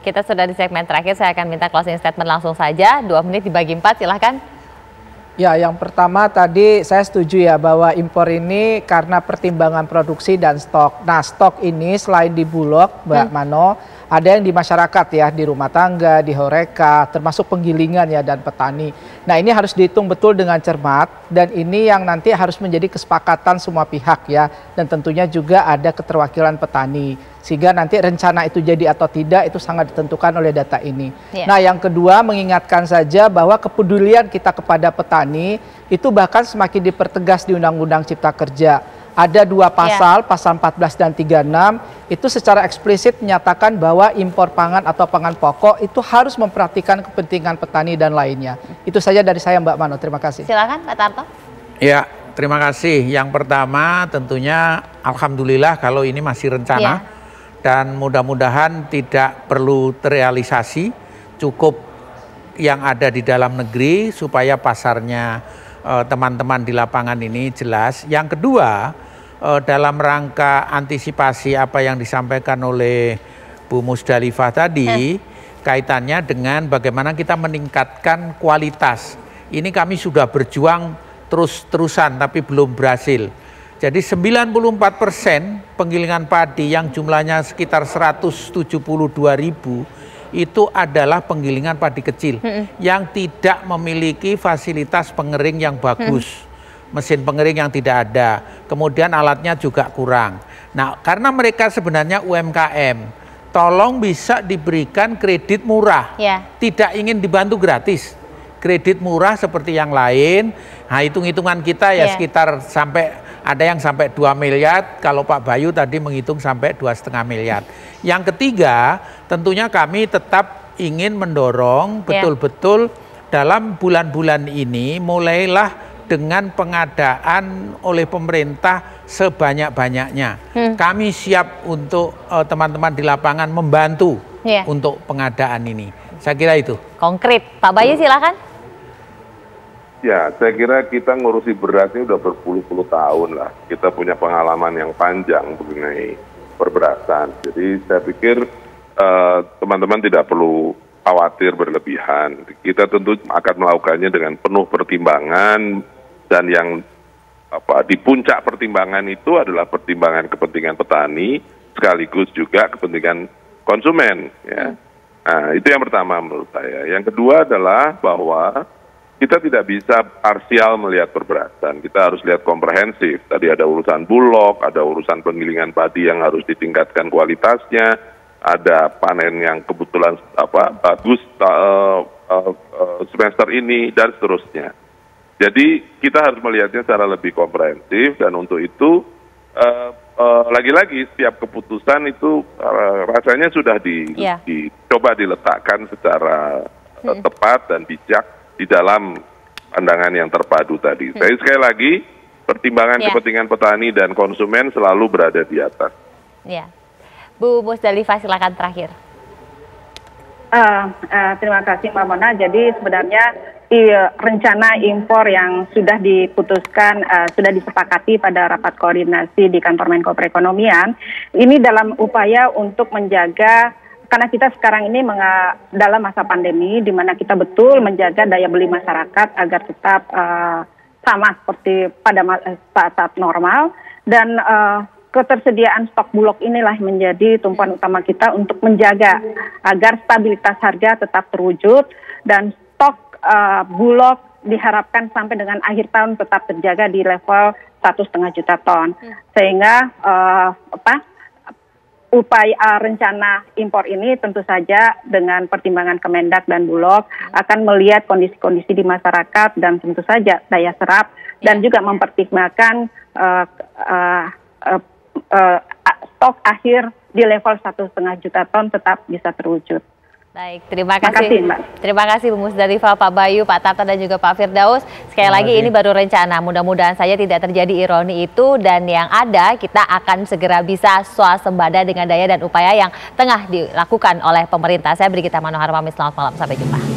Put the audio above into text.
kita sudah di segmen terakhir. Saya akan minta closing statement langsung saja. 2 menit dibagi 4, silahkan. Ya, yang pertama tadi saya setuju ya bahwa impor ini karena pertimbangan produksi dan stok. Nah, stok ini selain di Bulog, Mbak Mano, ada yang di masyarakat ya, di rumah tangga, di horeca, termasuk penggilingan ya dan petani. Nah, ini harus dihitung betul dengan cermat dan ini yang nanti harus menjadi kesepakatan semua pihak ya. Dan tentunya juga ada keterwakilan petani. Sehingga nanti rencana itu jadi atau tidak itu sangat ditentukan oleh data ini. Nah, yang kedua mengingatkan saja bahwa kepedulian kita kepada petani itu bahkan semakin dipertegas di Undang-Undang Cipta Kerja. Ada 2 pasal, pasal 14 dan 36, itu secara eksplisit menyatakan bahwa impor pangan atau pangan pokok itu harus memperhatikan kepentingan petani dan lainnya. Itu saja dari saya, Mbak Mano. Terima kasih. Silakan, Pak Tarto. Ya, terima kasih. Yang pertama tentunya alhamdulillah kalau ini masih rencana. Dan mudah-mudahan tidak perlu terrealisasi, cukup yang ada di dalam negeri supaya pasarnya teman-teman di lapangan ini jelas. Yang kedua, dalam rangka antisipasi apa yang disampaikan oleh Bu Musdalifah tadi, kaitannya dengan bagaimana kita meningkatkan kualitas. Ini kami sudah berjuang terus-terusan tapi belum berhasil. Jadi 94% penggilingan padi yang jumlahnya sekitar 172.000 itu adalah penggilingan padi kecil yang tidak memiliki fasilitas pengering yang bagus. Mesin pengering yang tidak ada, kemudian alatnya juga kurang. Nah, karena mereka sebenarnya UMKM, tolong bisa diberikan kredit murah, tidak ingin dibantu gratis. Kredit murah seperti yang lain, nah hitung-hitungan kita ya sekitar ada yang sampai 2 miliar, kalau Pak Bayu tadi menghitung sampai 2,5 miliar. Yang ketiga, tentunya kami tetap ingin mendorong betul-betul dalam bulan-bulan ini mulailah dengan pengadaan oleh pemerintah sebanyak-banyaknya. Kami siap untuk teman-teman di lapangan membantu untuk pengadaan ini. Saya kira itu. Konkret. Pak Bayu silakan. Ya, saya kira kita ngurusi beras ini udah berpuluh-puluh tahun lah. Kita punya pengalaman yang panjang mengenai perberasan. Jadi saya pikir teman-teman tidak perlu khawatir berlebihan. Kita tentu akan melakukannya dengan penuh pertimbangan dan yang di puncak pertimbangan itu adalah pertimbangan kepentingan petani sekaligus juga kepentingan konsumen. Ya. Nah, itu yang pertama menurut saya. Yang kedua adalah bahwa kita tidak bisa parsial melihat perberasan, kita harus lihat komprehensif. Tadi ada urusan bulog, ada urusan penggilingan padi yang harus ditingkatkan kualitasnya, ada panen yang kebetulan bagus semester ini dan seterusnya. Jadi kita harus melihatnya secara lebih komprehensif dan untuk itu lagi-lagi setiap keputusan itu rasanya sudah dicoba diletakkan secara tepat dan bijak di dalam pandangan yang terpadu tadi. Saya sekali lagi, pertimbangan kepentingan petani dan konsumen selalu berada di atas. Ya, Bu Musdalifah silakan terakhir. Terima kasih Mbak Mona. Jadi sebenarnya rencana impor yang sudah diputuskan, sudah disepakati pada rapat koordinasi di kantor Menko Perekonomian, ini dalam upaya untuk menjaga. Karena kita sekarang ini dalam masa pandemi, di mana kita betul menjaga daya beli masyarakat agar tetap sama seperti pada saat normal. Dan ketersediaan stok bulog inilah menjadi tumpuan utama kita untuk menjaga agar stabilitas harga tetap terwujud. Dan stok bulog diharapkan sampai dengan akhir tahun tetap terjaga di level 1,5 juta ton. Sehingga upaya rencana impor ini tentu saja dengan pertimbangan Kemendak dan Bulog akan melihat kondisi-kondisi di masyarakat dan tentu saja daya serap dan juga mempertimbangkan stok akhir di level 1,5 juta ton tetap bisa terwujud. Baik, terima kasih. Terima kasih Bu Musdalifah, Pak Bayu, Pak Tarto dan juga Pak Firdaus. Sekali lagi ini baru rencana, mudah-mudahan saja tidak terjadi ironi itu dan yang ada kita akan segera bisa swasembada dengan daya dan upaya yang tengah dilakukan oleh pemerintah. Saya Brigita Manohar pamit, selamat malam, sampai jumpa.